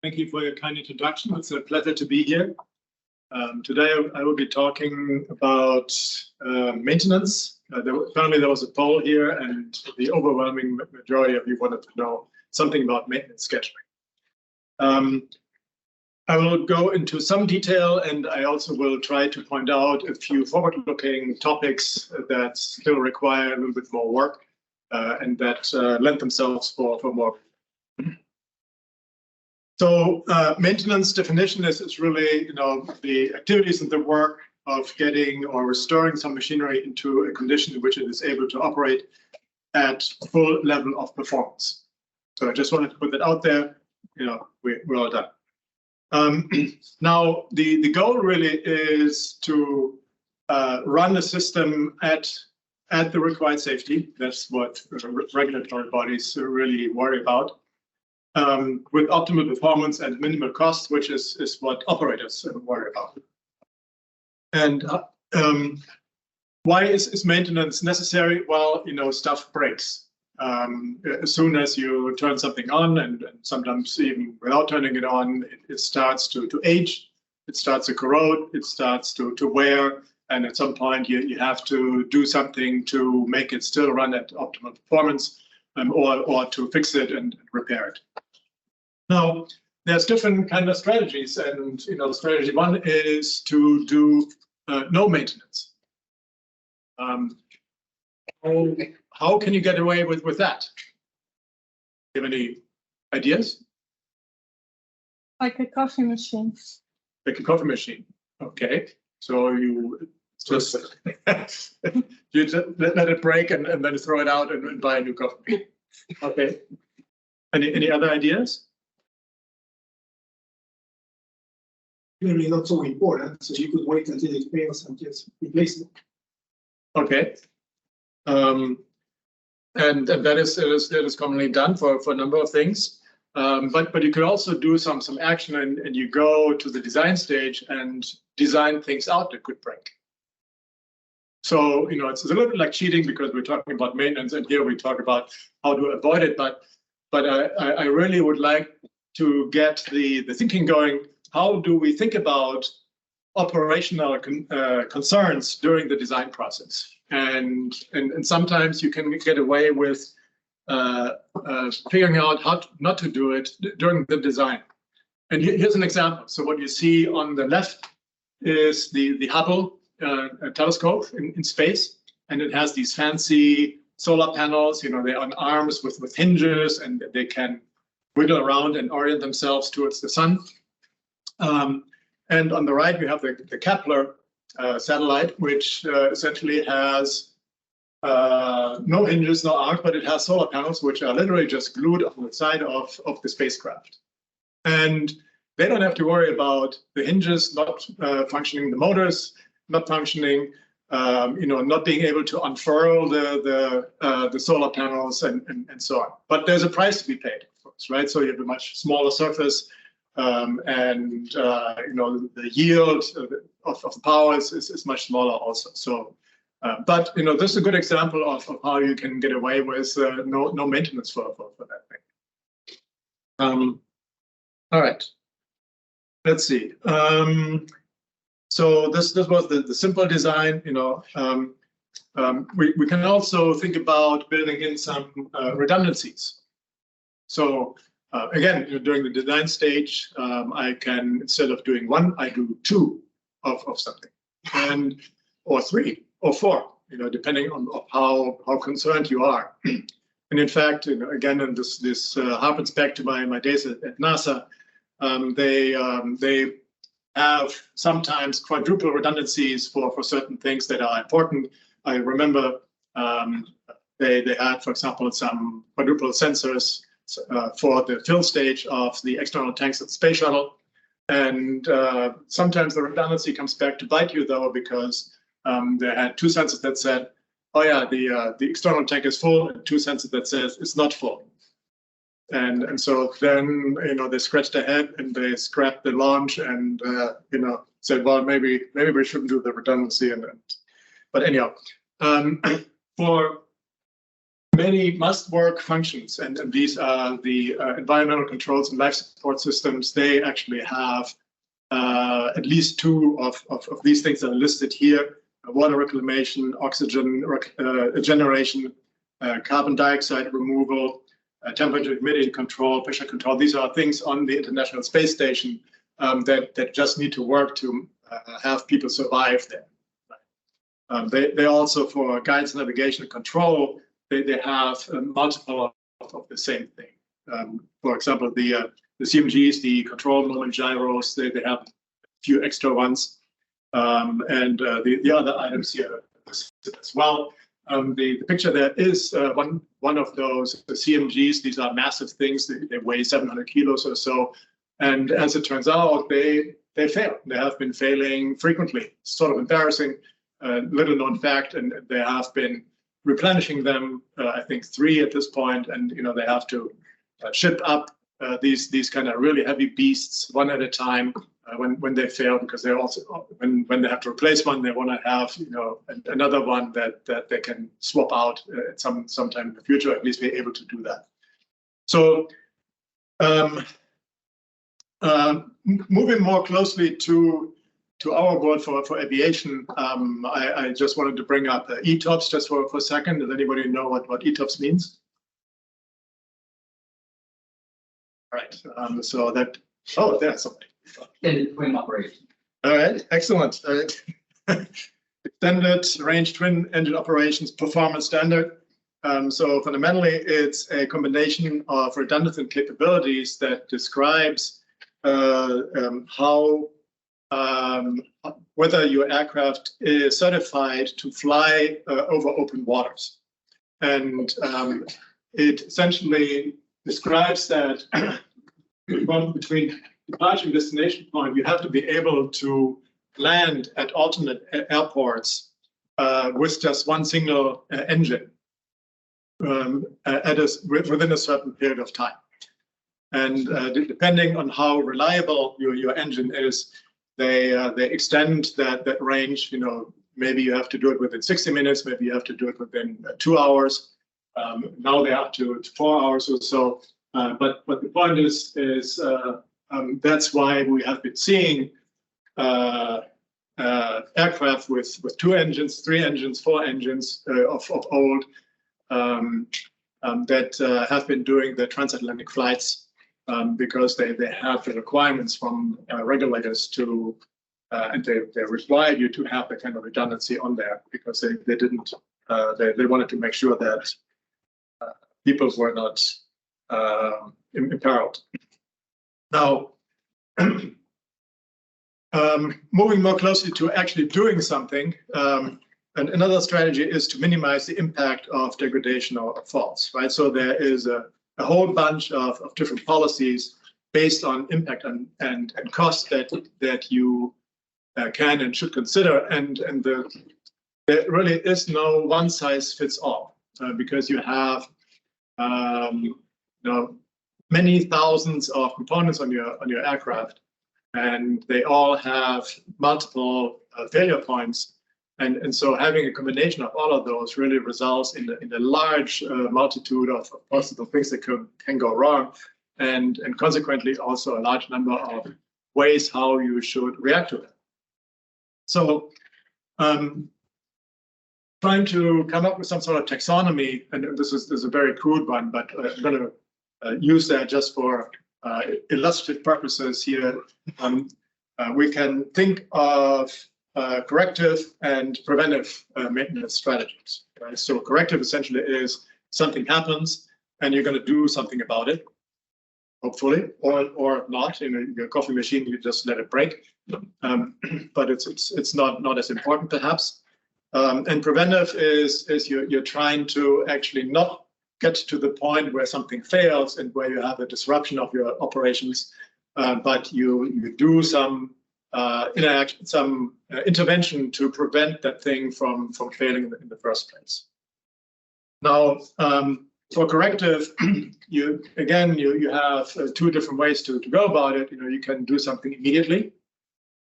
Thank you for your kind introduction. It's a pleasure to be here. Today I will be talking about maintenance. Apparently there was a poll here and the overwhelming majority of you wanted to know something about maintenance scheduling. I will go into some detail, and I also will try to point out a few forward-looking topics that still require a little bit more work and that lend themselves for more. So maintenance definition is really, the activities and the work of getting or restoring some machinery into a condition in which it is able to operate at full level of performance. So I just wanted to put that out there. We're all done. Now, the goal really is to run the system at the required safety. That's what regulatory bodies really worry about. With optimal performance and minimal cost, which is what operators worry about. And why is maintenance necessary? Well, stuff breaks. As soon as you turn something on, and sometimes even without turning it on, it starts to age, it starts to corrode, it starts to wear, and at some point you have to do something to make it still run at optimal performance, or to fix it and repair it. Now, there's different kind of strategies, and strategy one is to do no maintenance. How can you get away with that? Do you have any ideas? Like a coffee machine. Like a coffee machine. Okay. So you just you just let it break and then throw it out and buy a new coffee. Okay. Any other ideas? Really not so important, so you could wait until it fails and just replace it. Okay. And that is commonly done for a number of things. But you could also do some action and you go to the design stage and design things out that could break. So it's a little bit like cheating, because we're talking about maintenance, and here we talk about how to avoid it. But I really would like to get the thinking going. How do we think about operational concerns during the design process? And sometimes you can get away with figuring out how not to do it during the design. And here's an example. So what you see on the left is the Hubble telescope in space, and it has these fancy solar panels. They're on arms with hinges, and they can wiggle around and orient themselves towards the sun. And on the right, we have the Kepler satellite, which essentially has no hinges, no arms, but it has solar panels, which are literally just glued on the side of the spacecraft. And they don't have to worry about the hinges not functioning, the motors not functioning, not being able to unfurl the solar panels and so on. But there's a price to be paid, of course, right? So you have a much smaller surface. The yield of power is much smaller also. So, but this is a good example of how you can get away with no maintenance for that thing. All right, let's see. So this was the simple design. We can also think about building in some redundancies. So. Again, during the design stage, I can, instead of doing one, I do two of something, or three or four, depending on how concerned you are. And in fact, again, and this harkens back to my days at NASA. They have sometimes quadruple redundancies for certain things that are important. I remember they had, for example, some quadruple sensors for the fill stage of the external tanks of the space shuttle. And sometimes the redundancy comes back to bite you, though, because they had two sensors that said, oh yeah, the external tank is full, and two sensors that says it's not full. And so then, they scratched their head and they scrapped the launch and, said, well, maybe we shouldn't do the redundancy. But anyhow, for many must-work functions, and these are the environmental controls and life support systems. They actually have at least two of these things that are listed here: water reclamation, oxygen generation, carbon dioxide removal, temperature humidity control, pressure control. These are things on the International Space Station that just need to work to have people survive there. They also, for guidance, navigation, and control, they have multiple of the same thing. For example, the CMGs, the control moment gyros, they have a few extra ones, and the other items here as well. The picture there is one of those, the CMGs. These are massive things. They weigh 700 kilos or so, and as it turns out, they fail. They have been failing frequently. It's sort of embarrassing. Little known fact, and they have been replenishing them. I think 3 at this point, and they have to ship up these kind of really heavy beasts one at a time when they fail, because they also when they have to replace one, they want to have another one that they can swap out at sometime in the future. At least be able to do that. So moving more closely to our world for aviation, I just wanted to bring up ETOPS just for a second. Does anybody know what ETOPS means? All right. So that, there's somebody. Extended twin operation. All right, excellent. Extended range twin engine operations performance standard. So fundamentally, it's a combination of redundant capabilities that describes how whether your aircraft is certified to fly over open waters. And it essentially describes that between departure and destination point, you have to be able to land at alternate airports with just one single engine within a certain period of time. And depending on how reliable your engine is, they extend that range. Maybe you have to do it within 60 minutes, maybe you have to do it within 2 hours. Now they're up to 4 hours or so. But the point is that's why we have been seeing aircraft with 2 engines, 3 engines, 4 engines of old that have been doing the transatlantic flights because they have the requirements from regulators to, and they require you to have the kind of redundancy on there, because they didn't, they wanted to make sure that people were not imperiled. Now, moving more closely to actually doing something, and another strategy is to minimize the impact of degradation or faults, right? So there is a whole bunch of different policies based on impact and cost that you can and should consider, and there really is no one size fits all, because you have many thousands of components on your aircraft, and they all have multiple failure points, and so having a combination of all of those really results in a large multitude of possible things that can go wrong, and consequently also a large number of ways how you should react to it. So trying to come up with some sort of taxonomy, and this is a very crude one, but I'm going to use that just for illustrative purposes here. We can think of corrective and preventive maintenance strategies. Right? So corrective essentially is something happens and you're going to do something about it, hopefully, or not. In your coffee machine, you just let it break, but it's not as important perhaps. And preventive is you're trying to actually not get to the point where something fails and where you have a disruption of your operations, but you do some intervention to prevent that thing from failing in the first place. Now, for corrective, you have 2 different ways to go about it. You can do something immediately,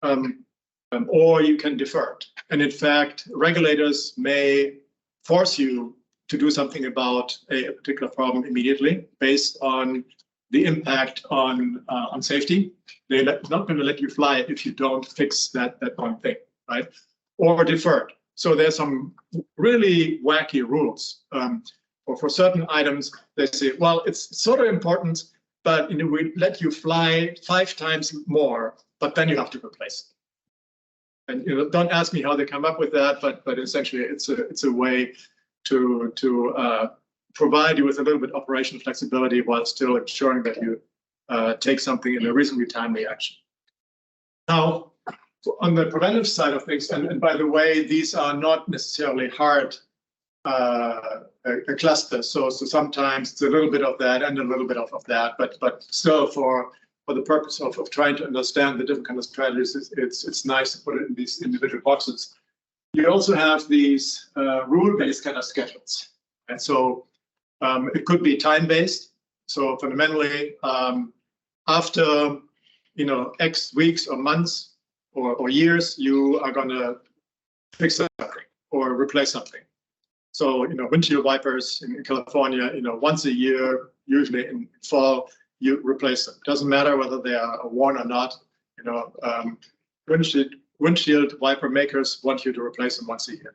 or you can defer it. And in fact, regulators may force you to do something about a particular problem immediately based on the impact on safety. They're not going to let you fly if you don't fix that one thing, right? Or deferred. So there's some really wacky rules. For certain items, they say, well, it's sort of important, but we let you fly 5 times more, but then you have to replace it. And don't ask me how they come up with that, but essentially it's a way to provide you with a little bit of operational flexibility while still ensuring that you take something in a reasonably timely action. Now, on the preventive side of things, and by the way, these are not necessarily hard clusters. So sometimes it's a little bit of that and a little bit of that, but still for the purpose of trying to understand the different kind of strategies, it's nice to put it in these individual boxes. You also have these rule-based kind of schedules, and so it could be time-based. So fundamentally, after X weeks or months or years, you are going to fix something or replace something. So windshield wipers in California, once a year, usually in fall, you replace them. Doesn't matter whether they are worn or not. Windshield wiper makers want you to replace them once a year.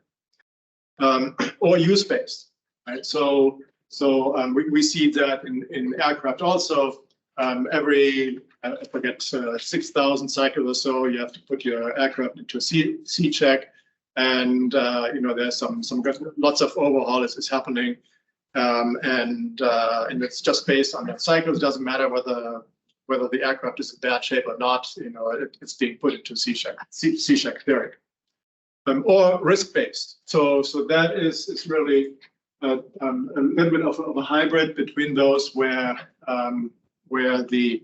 Or use-based, right? So we see that in aircraft also. Every I forget 6,000 cycles or so, you have to put your aircraft into a C check, and there's some lots of overhaul is happening, and it's just based on that cycles. Doesn't matter whether the aircraft is in bad shape or not. It's being put into C check theory, or risk based. So that is really a little bit of a hybrid between those where the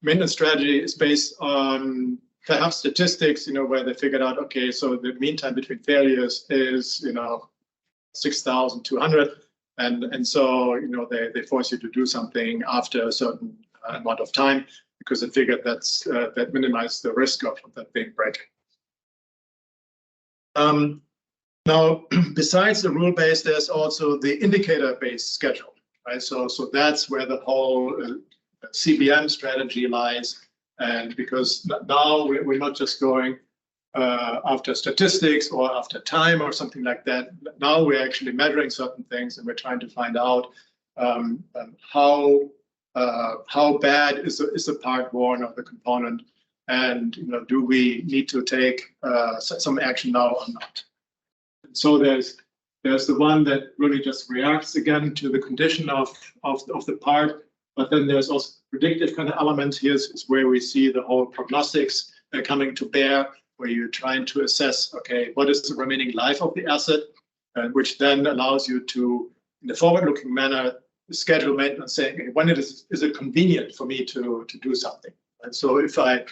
maintenance strategy is based on perhaps statistics, where they figured out, okay, so the mean time between failures is 6,200, and so they force you to do something after a certain amount of time because they figured that minimizes the risk of that thing breaking. Now, besides the rule-based, there's also the indicator-based schedule, right? So that's where the whole CBM strategy lies. And because now we're not just going after statistics or after time or something like that. Now we're actually measuring certain things, and we're trying to find out how bad is the part worn of the component, and do we need to take some action now or not? So there's the one that really just reacts again to the condition of the part, but then there's also predictive kind of elements. Here's where we see the whole prognostics coming to bear, where you're trying to assess, okay, what is the remaining life of the asset, which then allows you to, in a forward-looking manner, schedule maintenance, saying, okay, when is it convenient for me to do something? And so if I'm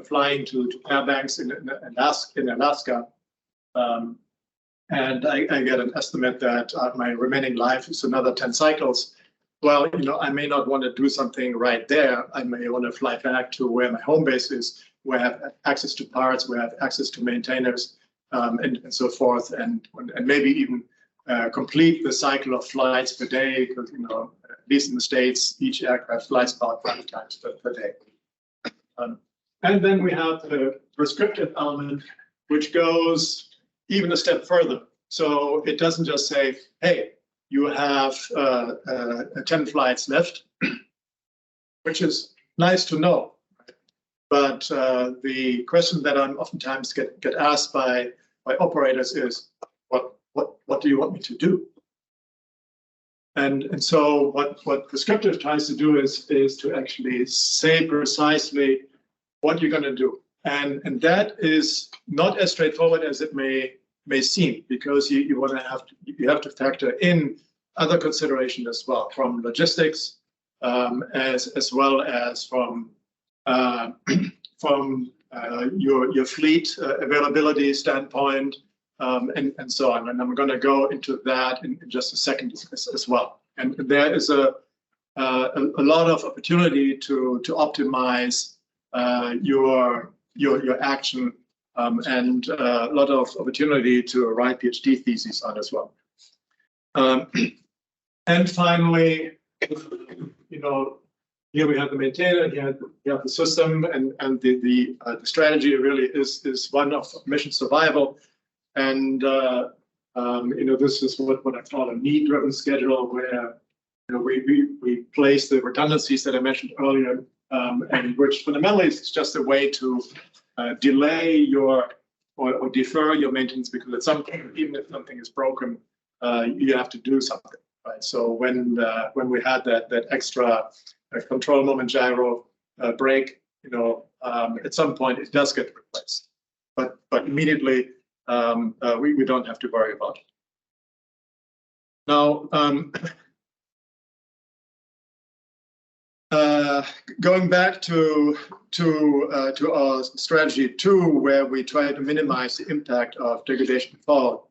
flying to Fairbanks in Alaska, and I get an estimate that my remaining life is another 10 cycles. Well, I may not want to do something right there. I may want to fly back to where my home base is, where I have access to parts, where I have access to maintainers, and so forth, and maybe even complete the cycle of flights per day, because at least in the States, each aircraft flies about 5 times per day. And then we have the prescriptive element, which goes even a step further. So it doesn't just say, hey, you have 10 flights left, which is nice to know. But the question that I oftentimes get asked by operators is, what do you want me to do? And so what prescriptive tries to do is to actually say precisely what you're going to do. And that is not as straightforward as it may seem, because you have to factor in other consideration as well, from logistics, as well as from your fleet availability standpoint, and so on. And I'm going to go into that in just a second as well. And there is a lot of opportunity to optimize your action and a lot of opportunity to write PhD theses on as well. And finally, here we have the maintainer, here we have the system, and the strategy really is one of mission survival. And this is what I call a need-driven schedule, where we place the redundancies that I mentioned earlier, and which fundamentally is just a way to delay your or defer your maintenance, because at some point, even if something is broken, you have to do something, right? So when we had that extra control moment gyro break, at some point it does get replaced, but immediately we don't have to worry about it. Now, going back to our strategy 2, where we try to minimize the impact of degradation and fall.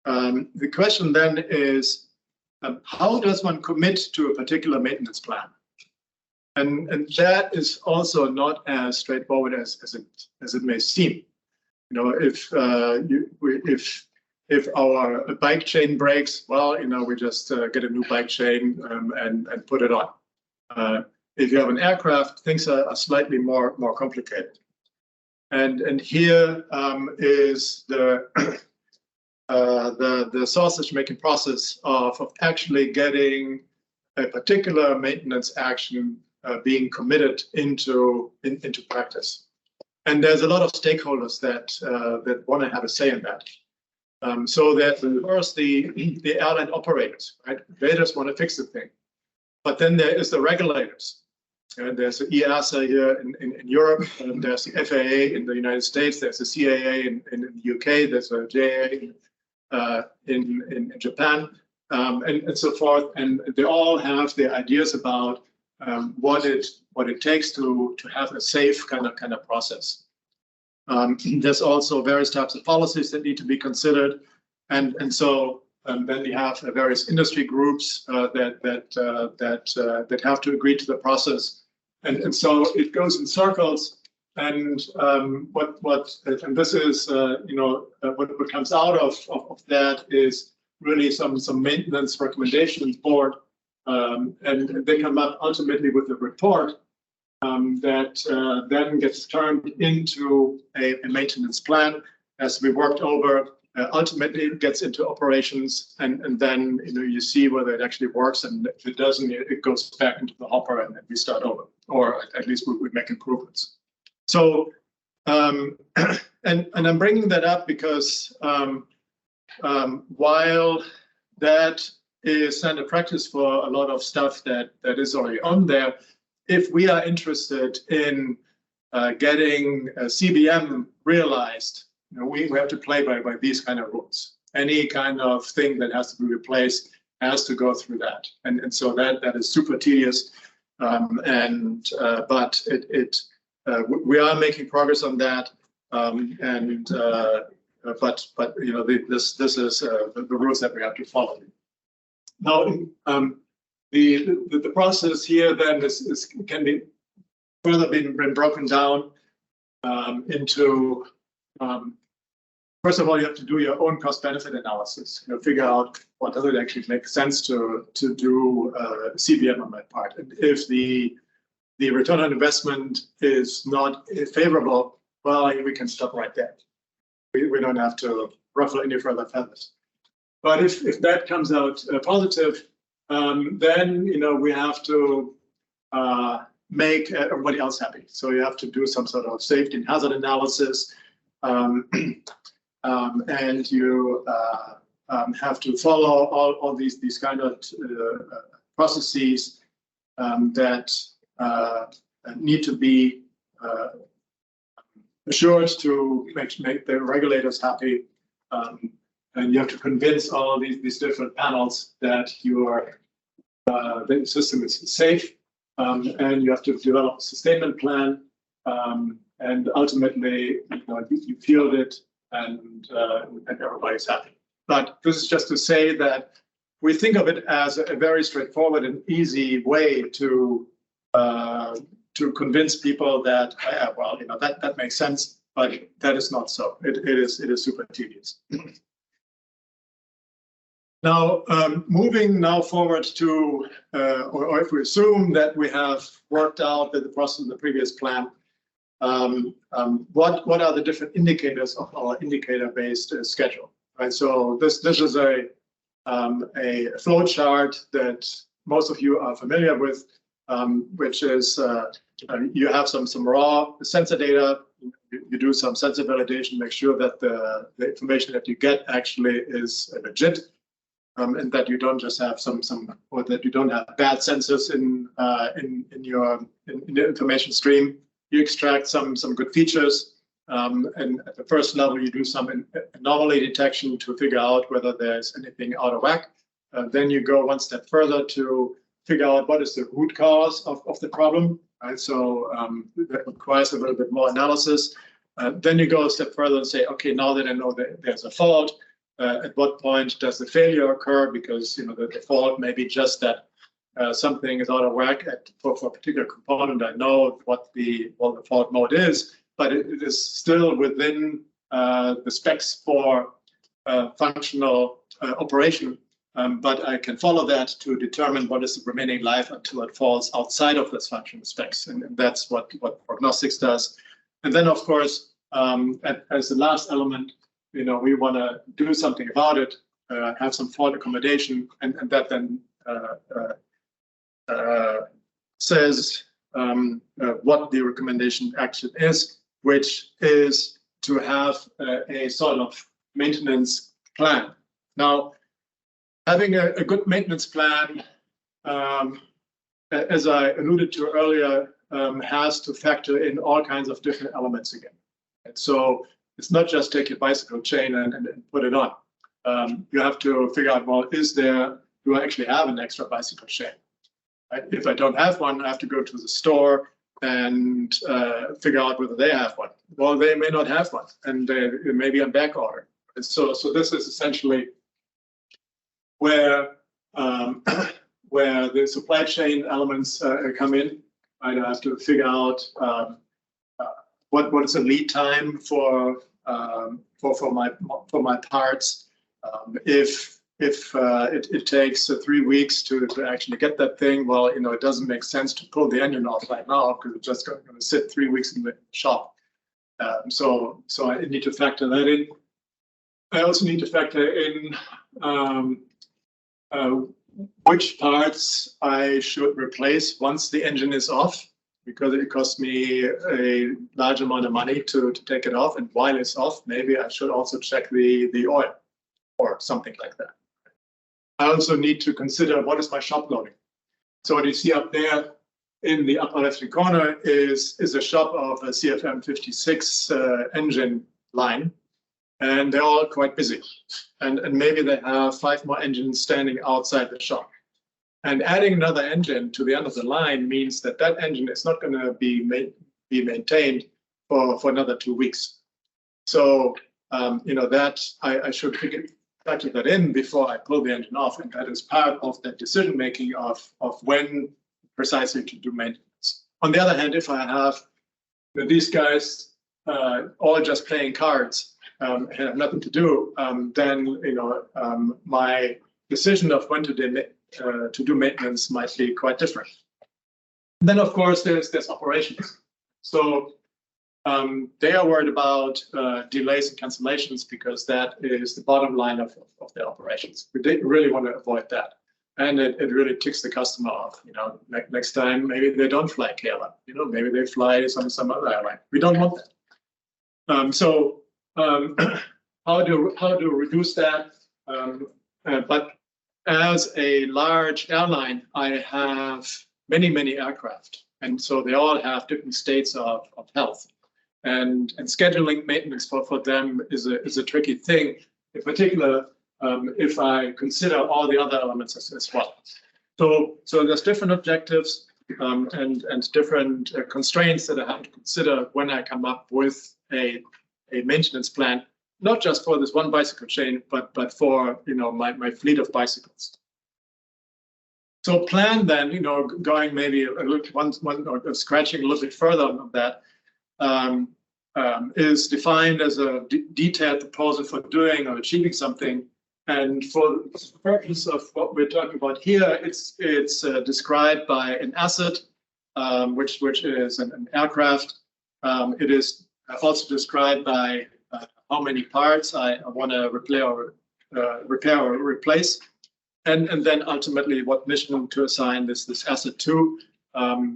The question then is, how does one commit to a particular maintenance plan? And that is also not as straightforward as it may seem. If our bike chain breaks, well, we just get a new bike chain and put it on. If you have an aircraft, things are slightly more complicated. And here is the sausage-making process of actually getting a particular maintenance action being committed into practice. And there's a lot of stakeholders that want to have a say in that. So that first the airline operators, right? They just want to fix the thing. But then there is the regulators. There's the EASA here in Europe, and there's the FAA in the United States, there's the CAA in the UK, there's a JAA in Japan, and so forth. And they all have their ideas about what it takes to have a safe kind of process. There's also various types of policies that need to be considered, and so then we have various industry groups that have to agree to the process, and so it goes in circles. And and this is what comes out of that is really some maintenance recommendations board, and they come up ultimately with a report that then gets turned into a maintenance plan as we worked over. Ultimately, it gets into operations, and then you see whether it actually works, and if it doesn't, it goes back into the hopper, and then we start over, or at least we make improvements. So, and I'm bringing that up because while that is standard practice for a lot of stuff that is already on there, if we are interested in getting CBM realized, we have to play by these kind of rules. Any kind of thing that has to be replaced has to go through that, and so that is super tedious. But we are making progress on that, but this is the rules that we have to follow. Now, the process here then can be further been broken down into. First of all, you have to do your own cost-benefit analysis. Figure out what does it actually make sense to do CBM on that part. And if the return on investment is not favorable, well, we can stop right there. We don't have to ruffle any further feathers. But if that comes out positive, then we have to make everybody else happy. So you have to do some sort of safety and hazard analysis. And you have to follow all these kind of processes that need to be assured to make the regulators happy. And you have to convince all these different panels that the system is safe, and you have to develop a sustainment plan, and ultimately you field it, and everybody's happy. But this is just to say that we think of it as a very straightforward and easy way to convince people that that makes sense. but that is not so. It is super tedious. Now, moving now forward to, or if we assume that we have worked out the process in the previous plan, what are the different indicators of our indicator-based schedule? Right. So this is a flow chart that most of you are familiar with, which is you have some raw sensor data. You do some sensor validation, make sure that the information that you get actually is legit. And that you don't just have or that you don't have bad sensors in the information stream. You extract some good features, and at the first level, you do some anomaly detection to figure out whether there's anything out of whack. Then you go one step further to figure out what is the root cause of the problem. Right, so that requires a little bit more analysis. Then you go a step further and say, okay, now that I know that there's a fault. At what point does the failure occur? Because the fault may be just that something is out of whack for a particular component. I know what the fault mode is, but it is still within the specs for functional operation. But I can follow that to determine what is the remaining life until it falls outside of this functional specs, and that's what prognostics does. And then, of course, as the last element, we want to do something about it, have some fault accommodation, and that then says what the recommendation action is, which is to have a sort of maintenance plan. Now, having a good maintenance plan, as I alluded to earlier, has to factor in all kinds of different elements again. And so it's not just take your bicycle chain and put it on. You have to figure out, well, do I actually have an extra bicycle chain? Right? If I don't have one, I have to go to the store and figure out whether they have one. Well, they may not have one, and maybe I'm back order. And so this is essentially where the supply chain elements come in. I have to figure out what is the lead time for my parts. If it takes 3 weeks to actually get that thing, well, it doesn't make sense to pull the engine off right now because it's just going to sit 3 weeks in the shop. So I need to factor that in. I also need to factor in which parts I should replace once the engine is off, because it costs me a large amount of money to take it off. And while it's off, maybe I should also check the oil or something like that. I also need to consider what is my shop loading. So what you see up there in the upper left-hand corner is a shop of a CFM 56 engine line. And they're all quite busy. And maybe they have 5 more engines standing outside the shop. And adding another engine to the end of the line means that engine is not going to be maintained for another 2 weeks. So, that I should factor that in before I pull the engine off. And that is part of that decision making of when precisely to do maintenance. On the other hand, if I have these guys all just playing cards, have nothing to do, then my decision of when to do maintenance might be quite different. And then, of course, there's operations. So they are worried about delays and cancellations because that is the bottom line of their operations. We really want to avoid that, and it really ticks the customer off. Next time maybe they don't fly KLM. Maybe they fly some other airline. We don't want that. How to reduce that? But as a large airline, I have many aircraft, and so they all have different states of health, and scheduling maintenance for them is a tricky thing, in particular if I consider all the other elements as well. So there's different objectives and different constraints that I have to consider when I come up with a maintenance plan, not just for this one bicycle chain, but for my fleet of bicycles. So plan then, going maybe a little one or scratching a little bit further on that. is defined as a detailed proposal for doing or achieving something. And for the purpose of what we're talking about here, it's described by an asset, which is an aircraft. It is also described by how many parts I want to repair or replace, and then ultimately what mission to assign this asset to.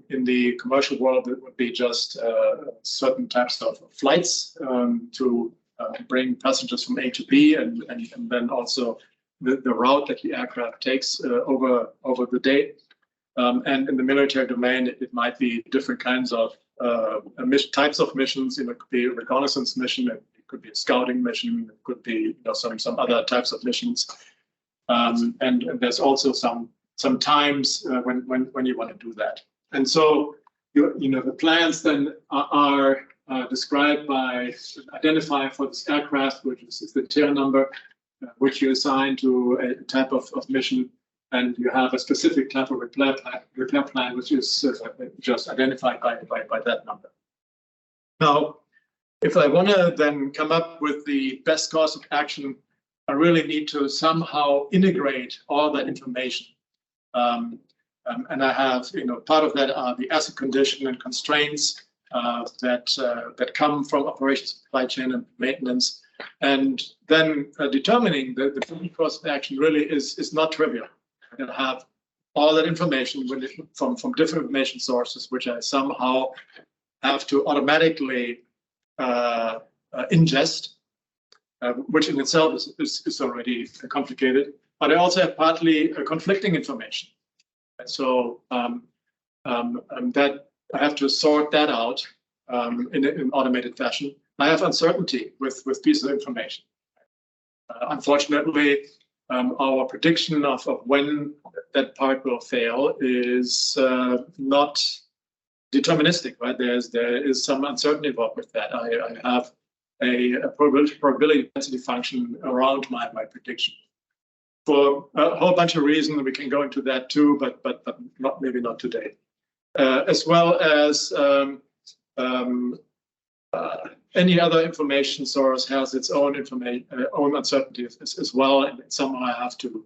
In the commercial world, it would be just certain types of flights to bring passengers from A to B, and then also the route that the aircraft takes over the day. And in the military domain, it might be different kinds of types of missions. It could be a reconnaissance mission, it could be a scouting mission, it could be some other types of missions. And there's also some times when you want to do that. And so the plans then are described by identifying for this aircraft, which is the tier number, which you assign to a type of mission, and you have a specific type of repair plan, which is just identified by that number. Now, if I want to then come up with the best course of action, I really need to somehow integrate all that information. And I have, part of that are the asset condition and constraints that come from operations, supply chain, and maintenance. And then determining the course of action really is not trivial. I have all that information from different information sources, which I somehow have to automatically ingest, which in itself is already complicated. But I also have partly conflicting information. And so that I have to sort that out in an automated fashion. I have uncertainty with pieces of information. Unfortunately, our prediction of when that part will fail is not deterministic, right? There is some uncertainty involved with that. I have a probability density function around my prediction. For a whole bunch of reasons, we can go into that too, but maybe not today. As well as any other information source has its own own uncertainty as well, and somehow I have to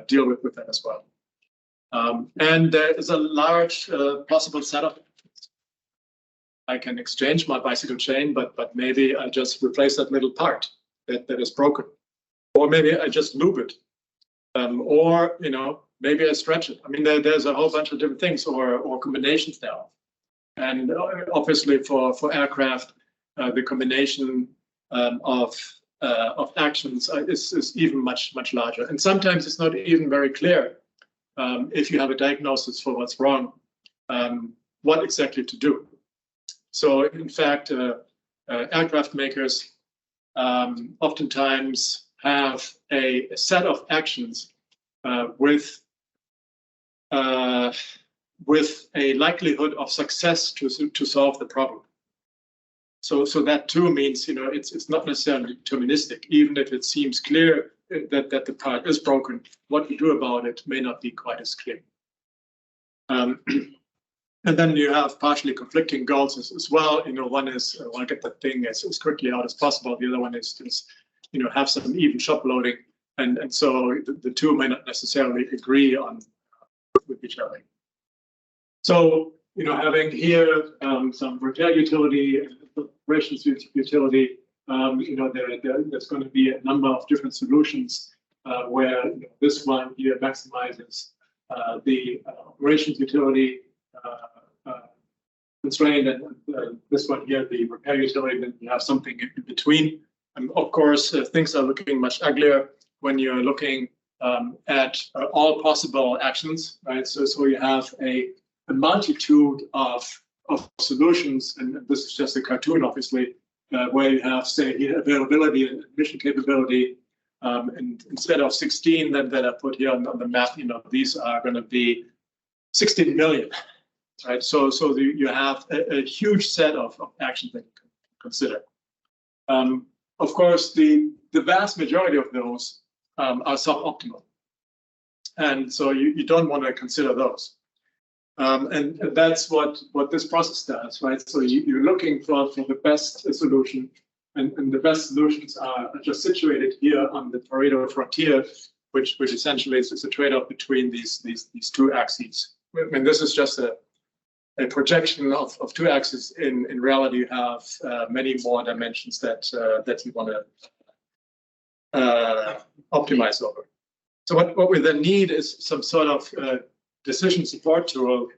deal with that as well. And there is a large possible setup. I can exchange my bicycle chain, but maybe I just replace that little part that is broken, or maybe I just loop it. Or maybe I stretch it. I mean, there's a whole bunch of different things, or combinations now. And obviously, for aircraft, the combination of actions is even much larger. And sometimes it's not even very clear if you have a diagnosis for what's wrong, what exactly to do. So, in fact, aircraft makers oftentimes have a set of actions with a likelihood of success to solve the problem. So that too means it's not necessarily deterministic. Even if it seems clear that the part is broken, what you do about it may not be quite as clear. And then you have partially conflicting goals as well. One is I want to get the thing as quickly out as possible. The other one is have some even shop loading, and so the two may not necessarily agree with each other. So having here some repair utility, operations utility, there's going to be a number of different solutions where this one here maximizes the operations utility constraint, and this one here, the repair utility. Then you have something in between. And of course, things are looking much uglier when you're looking at all possible actions, right? So you have a multitude of solutions, and this is just a cartoon, obviously, where you have, say, availability and mission capability, and instead of 16 that I put here on the map, these are going to be 16 million, right? So you have a huge set of actions that you can consider. Of course, the vast majority of those are suboptimal, and so you don't want to consider those. And that's what this process does, right? So you're looking for the best solution, and the best solutions are just situated here on the Pareto frontier, which essentially is a trade-off between these two axes. And this is just a projection of two axes. In reality, you have many more dimensions that you want to optimize over. So what we then need is some sort of decision support tool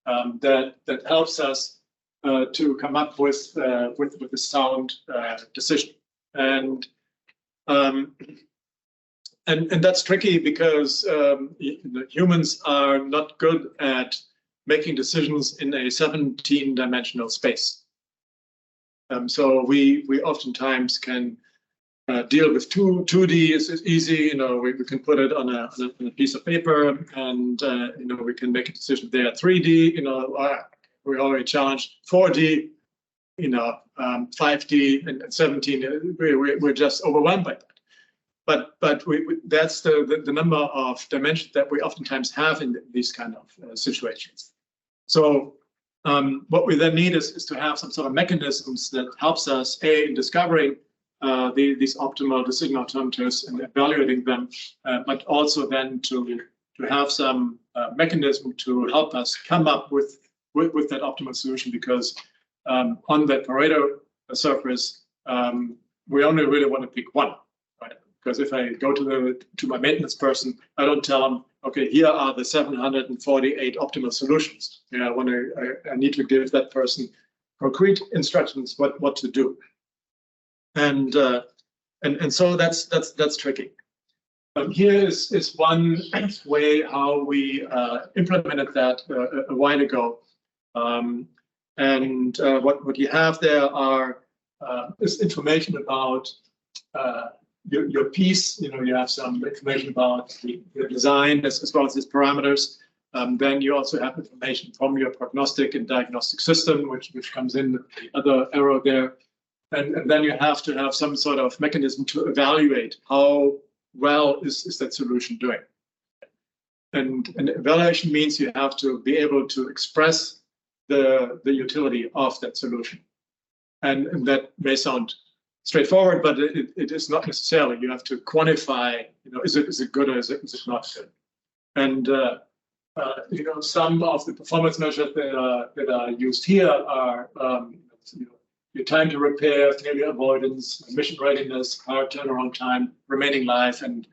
that helps us to come up with a sound decision. And that's tricky because humans are not good at making decisions in a 17-dimensional space. So we oftentimes can deal with 2D is easy. We can put it on a piece of paper, and we can make a decision there. 3D, we already challenged. 4D, 5D and 17. We're just overwhelmed by that. But that's the number of dimensions that we oftentimes have in these kind of situations. So what we then need is to have some sort of mechanisms that helps us in discovering these optimal decision alternatives and evaluating them, but also then to have some mechanism to help us come up with that optimal solution, because on that Pareto surface, we only really want to pick one, right? Because if I go to my maintenance person, I don't tell them, okay, here are the 748 optimal solutions. I need to give that person concrete instructions what to do. And so that's tricky. Here is one way how we implemented that a while ago. What you have there is information about your piece. You have some information about your design as well as its parameters. Then you also have information from your prognostic and diagnostic system, which comes in the other arrow there. And then you have to have some sort of mechanism to evaluate how well is that solution doing. And evaluation means you have to be able to express the utility of that solution. And that may sound straightforward, but it is not necessarily. You have to quantify, is it good or is it not good? And some of the performance measures that are used here are your time to repair, failure avoidance, mission readiness, car turnaround time, remaining life, and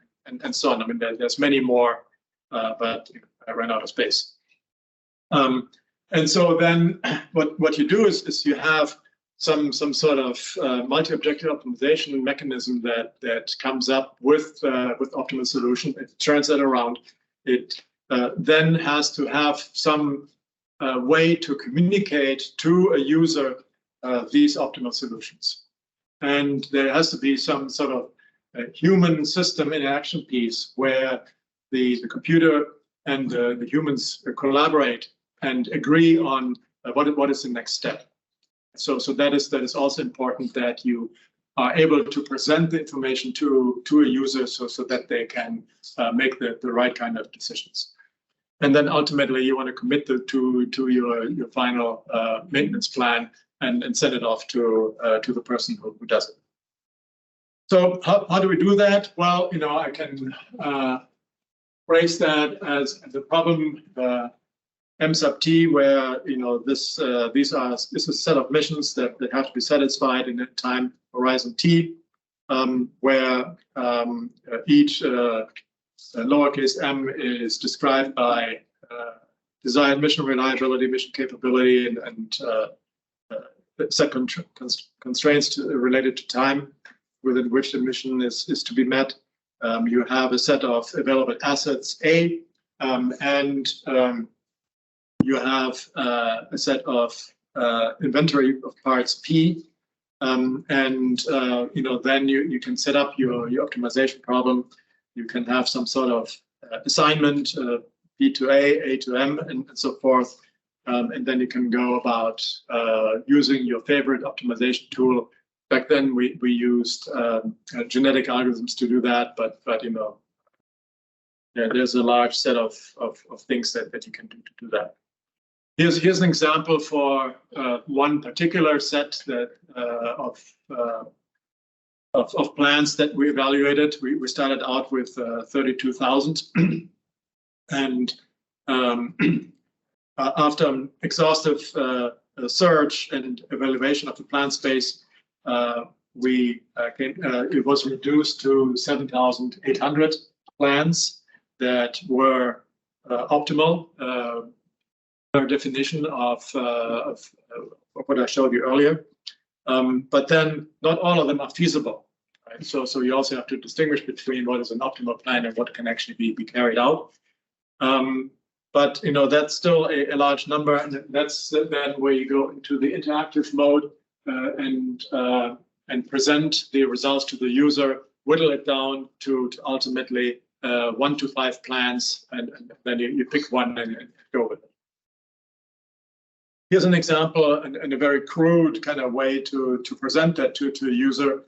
so on. I mean, there's many more, but I ran out of space. And so then what you do is you have some sort of multi-objective optimization mechanism that comes up with optimal solution. It turns that around. It then has to have some way to communicate to a user these optimal solutions. And there has to be some sort of human system interaction piece where the computer and the humans collaborate and agree on what is the next step. So that is also important, that you are able to present the information to a user so that they can make the right kind of decisions. And then ultimately you want to commit to your final maintenance plan and send it off to the person who does it. So how do we do that? Well, I can phrase that as the problem M sub t, where this is a set of missions that have to be satisfied in a time horizon t, where each lowercase m is described by design, mission reliability, mission capability, and set constraints related to time within which the mission is to be met. You have a set of available assets A, and you have a set of inventory of parts P, and then you can set up your optimization problem. You can have some sort of assignment, B to A to M, and so forth. And then you can go about using your favorite optimization tool. Back then, we used genetic algorithms to do that, but there's a large set of things that you can do to do that. Here's an example for one particular set that of plans that we evaluated. We started out with 32,000, and after an exhaustive search and evaluation of the plan space, it was reduced to 7,800 plans that were optimal per definition of what I showed you earlier. But then not all of them are feasible. Right? So you also have to distinguish between what is an optimal plan and what can actually be carried out. But that's still a large number, and that's then where you go into the interactive mode and present the results to the user, whittle it down to ultimately 1 to 5 plans, and then you pick one and go with it. Here's an example and a very crude kind of way to present that to a user.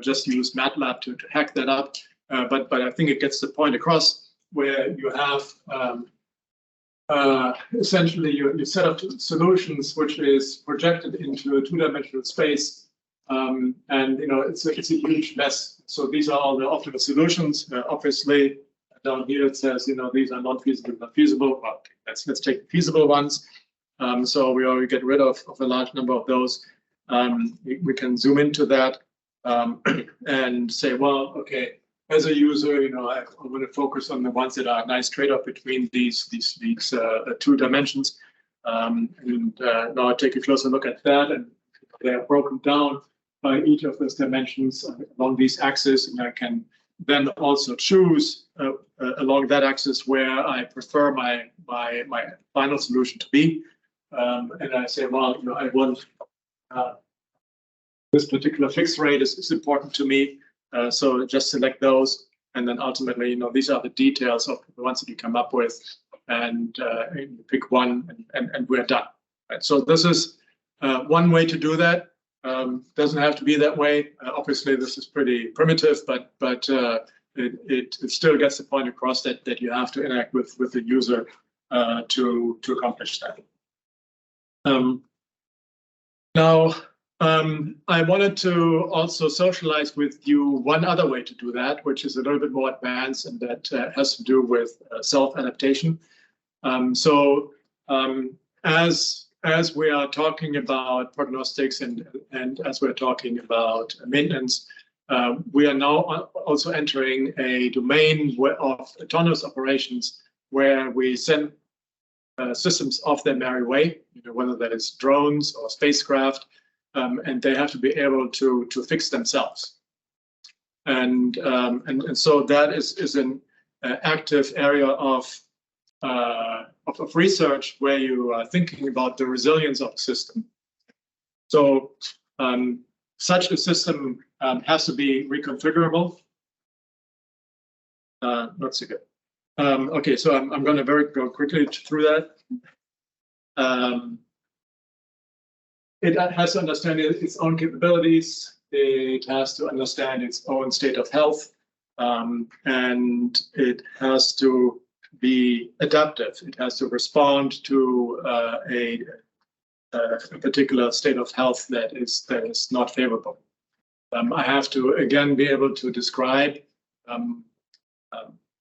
Just use MATLAB to hack that up, but I think it gets the point across where you have essentially your set of solutions, which is projected into a 2-dimensional space, and it's a huge mess. So these are all the optimal solutions. Obviously, down here it says these are not feasible, not feasible. Well, let's take the feasible ones. So we already get rid of a large number of those. We can zoom into that and say, well, okay, as a user, I want to focus on the ones that are a nice trade-off between these 2 dimensions. And now I take a closer look at that, and they are broken down by each of those dimensions along these axes, and I can then also choose along that axis where I prefer my final solution to be. And I say, well, I want this particular fixed rate is important to me. So just select those, and then ultimately, these are the details of the ones that you come up with, and you pick one, and we're done. Right? So this is one way to do that. Doesn't have to be that way. Obviously, this is pretty primitive, but it still gets the point across that you have to interact with the user to accomplish that. Now, I wanted to also socialize with you one other way to do that, which is a little bit more advanced, and that has to do with self-adaptation. As we are talking about prognostics and as we're talking about maintenance, we are now also entering a domain of autonomous operations where we send systems off their merry way, whether that is drones or spacecraft, and they have to be able to fix themselves. And so that is an active area of research where you are thinking about the resilience of the system. So such a system has to be reconfigurable. Not so good. Okay, so I'm going to go quickly through that. It has to understand its own capabilities. It has to understand its own state of health, and it has to be adaptive. It has to respond to a particular state of health that is not favorable. I have to again be able to describe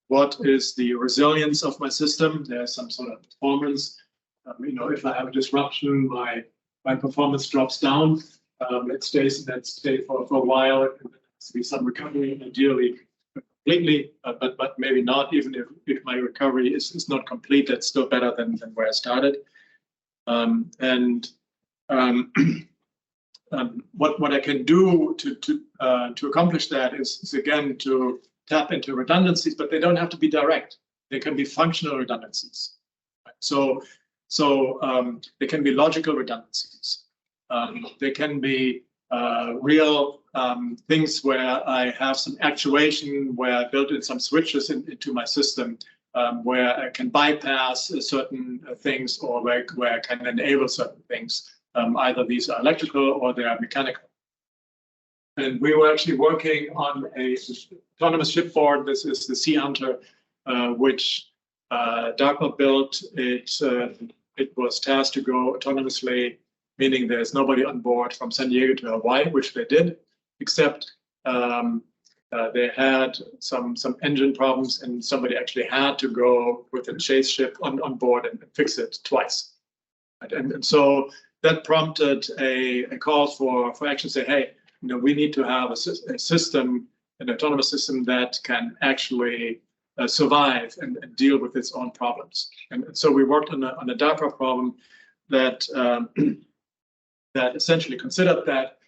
what is the resilience of my system. There's some sort of performance. If I have a disruption, my performance drops down. It stays in that state for a while. There has to be some recovery, ideally completely, but maybe not. Even if my recovery is not complete, that's still better than where I started. What I can do to accomplish that is again to tap into redundancies, but they don't have to be direct. They can be functional redundancies. Right? So they can be logical redundancies. They can be real things where I have some actuation, where I built in some switches into my system, where I can bypass certain things, or where I can enable certain things. Either these are electrical or they are mechanical. And we were actually working on a autonomous shipboard. This is the Sea Hunter, which DARPA built. It it was tasked to go autonomously, meaning there's nobody on board from San Diego to Hawaii, which they did, except they had some engine problems, and somebody actually had to go with a chase ship on board and fix it twice. And so that prompted a call for action. Say, hey, we need to have a system, an autonomous system that can actually survive and deal with its own problems. And so we worked on a DARPA problem that that essentially considered that.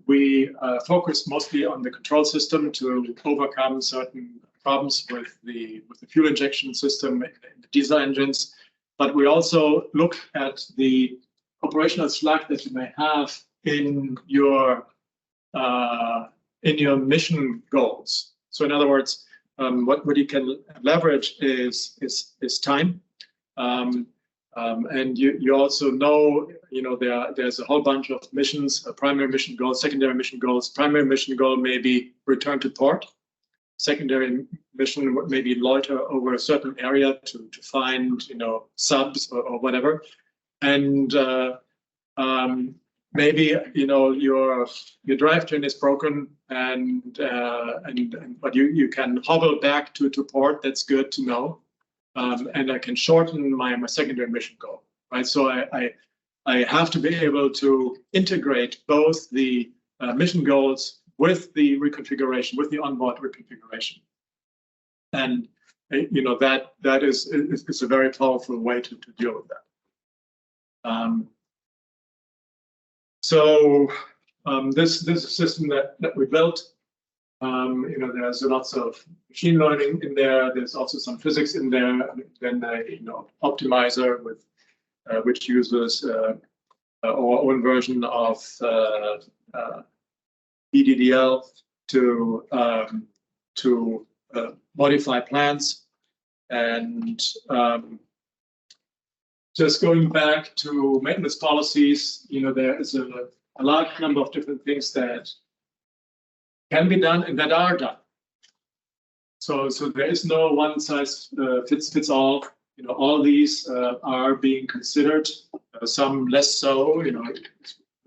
We focused mostly on the control system to overcome certain problems with the fuel injection system in the diesel engines. But we also look at the operational slack that you may have in your mission goals. So in other words, what you can leverage is time. And you also know, there's a whole bunch of missions, primary mission goals, secondary mission goals. Primary mission goal may be return to port. Secondary mission may be loiter over a certain area to find, subs or whatever. And maybe, your drivetrain is broken but you can hobble back to port. That's good to know. And I can shorten my secondary mission goal, right? So I have to be able to integrate both the mission goals with the reconfiguration, with the onboard reconfiguration, and that is a very powerful way to deal with that. This is a system that we built. There's lots of machine learning in there. There's also some physics in there. Then optimizer with which uses our own version of EDDL to modify plans. And just going back to maintenance policies, there is a large number of different things that can be done and that are done. So there is no one size fits all. All these are being considered. Some less so. The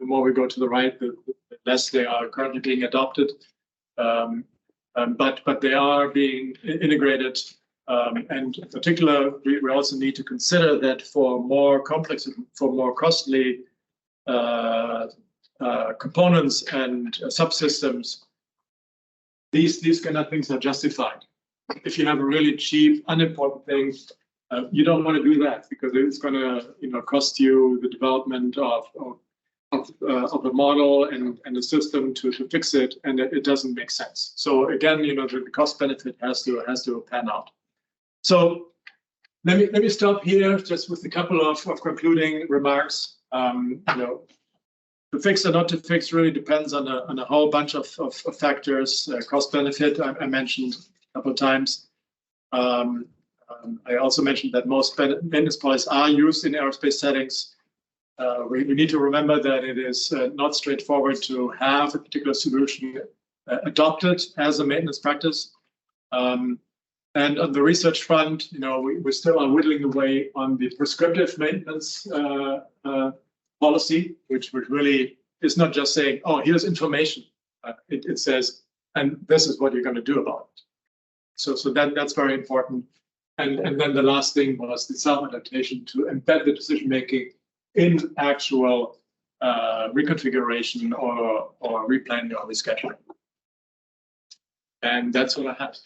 more we go to the right, the less they are currently being adopted. But they are being integrated. And in particular, we also need to consider that for more complex, for more costly components and subsystems, these kind of things are justified. If you have a really cheap, unimportant thing, you don't want to do that because it's going to, cost you the development of a model and a system to fix it, and it doesn't make sense. So again, the cost benefit has to pan out. So let me stop here just with a couple of concluding remarks. To fix or not to fix really depends on a whole bunch of factors. Cost benefit I mentioned a couple of times. I also mentioned that most maintenance policies are used in aerospace settings. We need to remember that it is not straightforward to have a particular solution adopted as a maintenance practice. And on the research front, we still are whittling away on the prescriptive maintenance policy, which really is not just saying, oh, here's information. It says, and this is what you're going to do about it. So that's very important. And then the last thing was the self-adaptation to embed the decision-making in actual reconfiguration or replanning or rescheduling. And that's what I have.